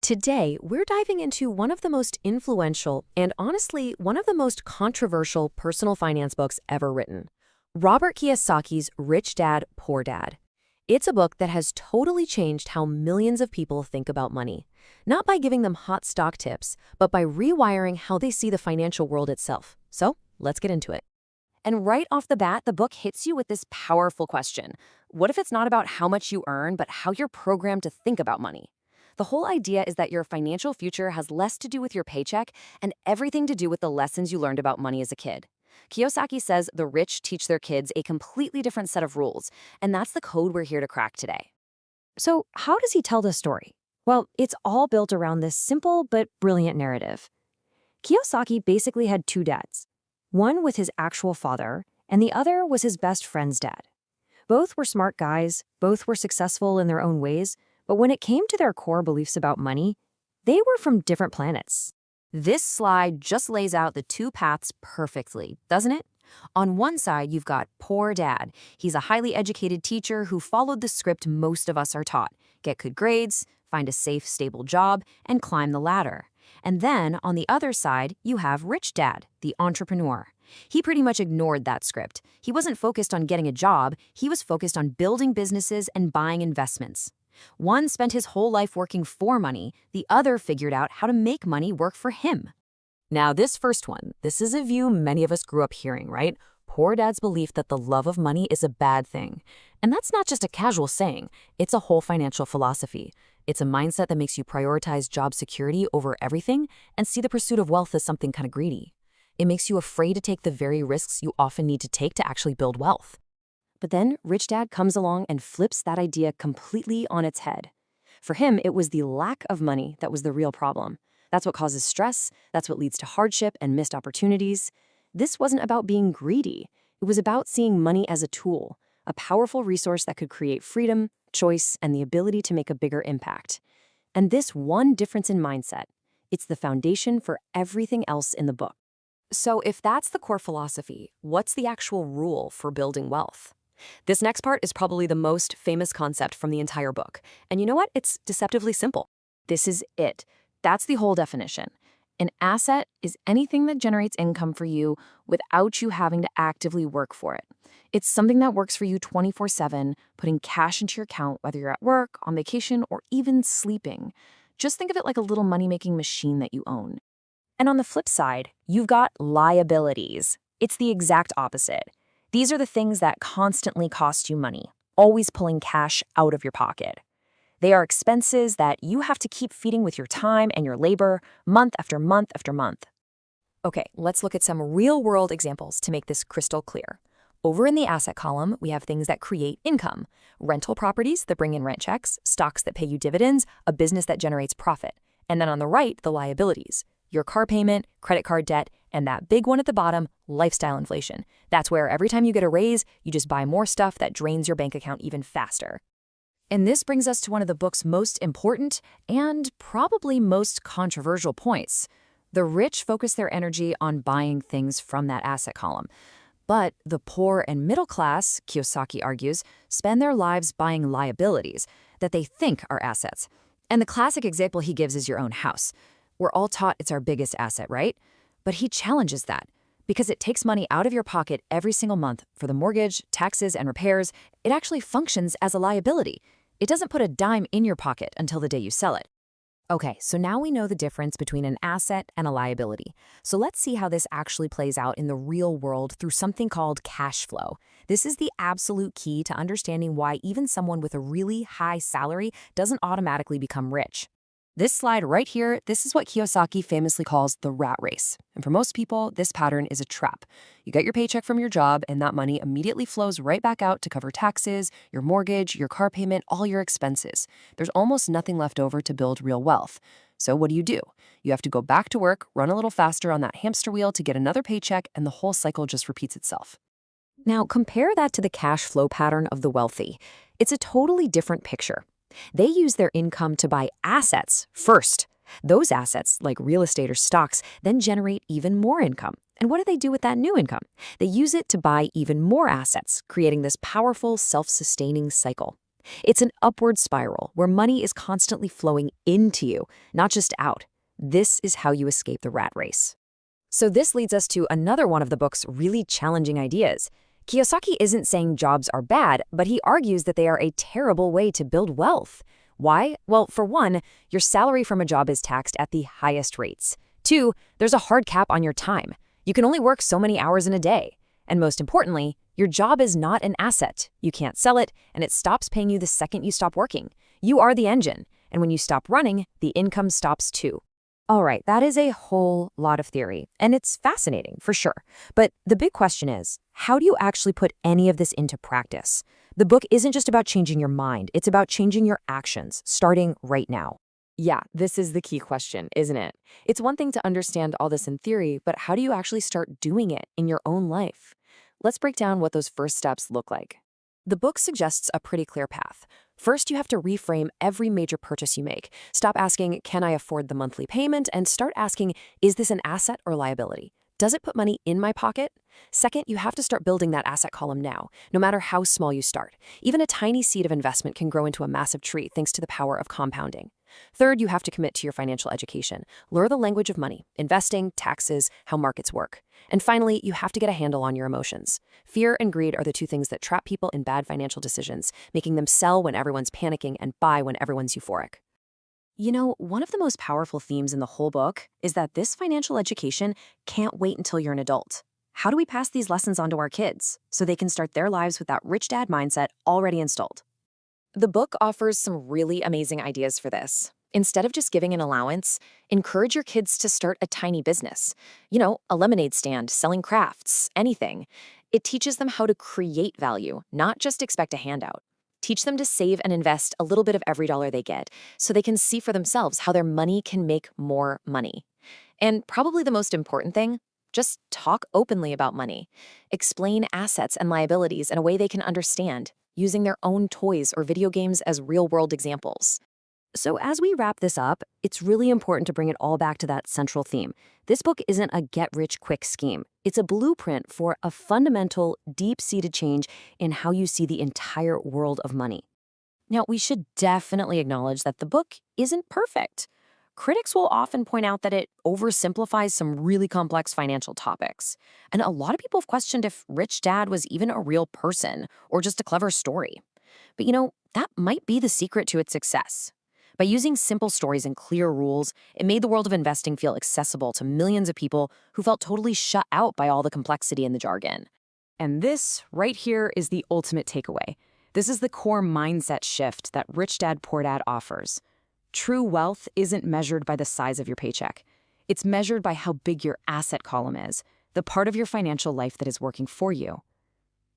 Today, we're diving into one of the most influential and honestly, one of the most controversial personal finance books ever written. Robert Kiyosaki's Rich Dad, Poor Dad. It's a book that has totally changed how millions of people think about money. Not by giving them hot stock tips, but by rewiring how they see the financial world itself. So, let's get into it. And right off the bat, the book hits you with this powerful question. What if it's not about how much you earn, but how you're programmed to think about money? The whole idea is that your financial future has less to do with your paycheck and everything to do with the lessons you learned about money as a kid. Kiyosaki says the rich teach their kids a completely different set of rules, and that's the code we're here to crack today. So, how does he tell this story? Well, it's all built around this simple but brilliant narrative. Kiyosaki basically had two dads. One was his actual father, and the other was his best friend's dad. Both were smart guys, both were successful in their own ways, but when it came to their core beliefs about money, they were from different planets. This slide just lays out the two paths perfectly, doesn't it? On one side, you've got poor dad. He's a highly educated teacher who followed the script most of us are taught. Get good grades, find a safe, stable job, and climb the ladder. And then, on the other side, you have rich dad, the entrepreneur. He pretty much ignored that script. He wasn't focused on getting a job, he was focused on building businesses and buying investments. One spent his whole life working for money, the other figured out how to make money work for him. Now, this first one, this is a view many of us grew up hearing, right? Poor dad's belief that the love of money is a bad thing. And that's not just a casual saying, it's a whole financial philosophy. It's a mindset that makes you prioritize job security over everything and see the pursuit of wealth as something kind of greedy. It makes you afraid to take the very risks you often need to take to actually build wealth. But then Rich Dad comes along and flips that idea completely on its head. For him, it was the lack of money that was the real problem. That's what causes stress, that's what leads to hardship and missed opportunities. This wasn't about being greedy. It was about seeing money as a tool, a powerful resource that could create freedom, choice, and the ability to make a bigger impact. And this one difference in mindset, it's the foundation for everything else in the book. So if that's the core philosophy, what's the actual rule for building wealth? This next part is probably the most famous concept from the entire book. And you know what? It's deceptively simple. This is it. That's the whole definition. An asset is anything that generates income for you without you having to actively work for it. It's something that works for you 24/7, putting cash into your account, whether you're at work, on vacation, or even sleeping. Just think of it like a little money-making machine that you own. And on the flip side, you've got liabilities. It's the exact opposite. These are the things that constantly cost you money, always pulling cash out of your pocket. They are expenses that you have to keep feeding with your time and your labor, month after month after month. Okay, let's look at some real-world examples to make this crystal clear. Over in the asset column, we have things that create income. Rental properties that bring in rent checks, stocks that pay you dividends, a business that generates profit. And then on the right, the liabilities. Your car payment, credit card debt, and that big one at the bottom, lifestyle inflation. That's where every time you get a raise, you just buy more stuff that drains your bank account even faster. And this brings us to one of the book's most important and probably most controversial points. The rich focus their energy on buying things from that asset column. But the poor and middle class, Kiyosaki argues, spend their lives buying liabilities that they think are assets. And the classic example he gives is your own house. We're all taught it's our biggest asset, right? But he challenges that because it takes money out of your pocket every single month for the mortgage, taxes, and repairs. It actually functions as a liability. It doesn't put a dime in your pocket until the day you sell it. Okay, so now we know the difference between an asset and a liability. So let's see how this actually plays out in the real world through something called cash flow. This is the absolute key to understanding why even someone with a really high salary doesn't automatically become rich. This slide right here, this is what Kiyosaki famously calls the rat race. And for most people, this pattern is a trap. You get your paycheck from your job, and that money immediately flows right back out to cover taxes, your mortgage, your car payment, all your expenses. There's almost nothing left over to build real wealth. So what do? You have to go back to work, run a little faster on that hamster wheel to get another paycheck, and the whole cycle just repeats itself. Now, compare that to the cash flow pattern of the wealthy. It's a totally different picture. They use their income to buy assets first. Those assets, like real estate or stocks, then generate even more income. And what do they do with that new income? They use it to buy even more assets, creating this powerful, self-sustaining cycle. It's an upward spiral where money is constantly flowing into you, not just out. This is how you escape the rat race. So this leads us to another one of the book's really challenging ideas. Kiyosaki isn't saying jobs are bad, but he argues that they are a terrible way to build wealth. Why? Well, for one, your salary from a job is taxed at the highest rates. Two, there's a hard cap on your time. You can only work so many hours in a day. And most importantly, your job is not an asset. You can't sell it, and it stops paying you the second you stop working. You are the engine, and when you stop running, the income stops too. All right, that is a whole lot of theory, and it's fascinating for sure. But the big question is, how do you actually put any of this into practice? The book isn't just about changing your mind, it's about changing your actions, starting right now. Yeah, this is the key question, isn't it? It's one thing to understand all this in theory, but how do you actually start doing it in your own life? Let's break down what those first steps look like. The book suggests a pretty clear path. First, you have to reframe every major purchase you make. Stop asking, can I afford the monthly payment? And start asking, is this an asset or liability? Does it put money in my pocket? Second, you have to start building that asset column now, no matter how small you start. Even a tiny seed of investment can grow into a massive tree thanks to the power of compounding. Third, you have to commit to your financial education. Learn the language of money, investing, taxes, how markets work. And finally, you have to get a handle on your emotions. Fear and greed are the two things that trap people in bad financial decisions, making them sell when everyone's panicking and buy when everyone's euphoric. You know, one of the most powerful themes in the whole book is that this financial education can't wait until you're an adult. How do we pass these lessons on to our kids so they can start their lives with that rich dad mindset already installed? The book offers some really amazing ideas for this. Instead of just giving an allowance, encourage your kids to start a tiny business. You know, a lemonade stand, selling crafts, anything. It teaches them how to create value, not just expect a handout. Teach them to save and invest a little bit of every dollar they get so they can see for themselves how their money can make more money. And probably the most important thing, just talk openly about money. Explain assets and liabilities in a way they can understand, using their own toys or video games as real-world examples. So as we wrap this up, it's really important to bring it all back to that central theme. This book isn't a get-rich-quick scheme. It's a blueprint for a fundamental, deep-seated change in how you see the entire world of money. Now, we should definitely acknowledge that the book isn't perfect. Critics will often point out that it oversimplifies some really complex financial topics. And a lot of people have questioned if Rich Dad was even a real person or just a clever story. But you know, that might be the secret to its success. By using simple stories and clear rules, it made the world of investing feel accessible to millions of people who felt totally shut out by all the complexity and the jargon. And this, right here, is the ultimate takeaway. This is the core mindset shift that Rich Dad Poor Dad offers. True wealth isn't measured by the size of your paycheck. It's measured by how big your asset column is, the part of your financial life that is working for you.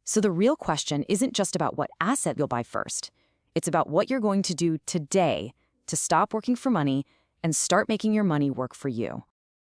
So the real question isn't just about what asset you'll buy first. It's about what you're going to do today to stop working for money and start making your money work for you.